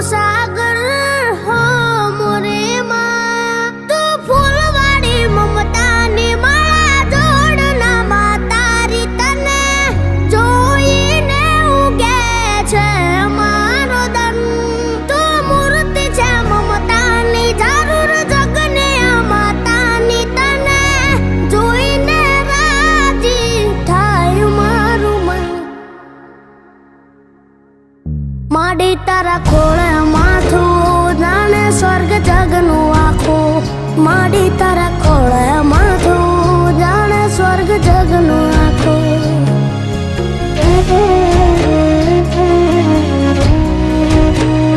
सागर हो मोरे माँ तू फूलवाड़ी ममता नी माळा जोड़ना मातारी तने जोईने उगे छे मारो दन तू मूर्ति छे ममता नी जरूर जगने आ माता नी तने जोईने राजी थाय मारू मन माडी तारा खोळे माथुं जाने स्वर्ग जगनु आखो माडी तारा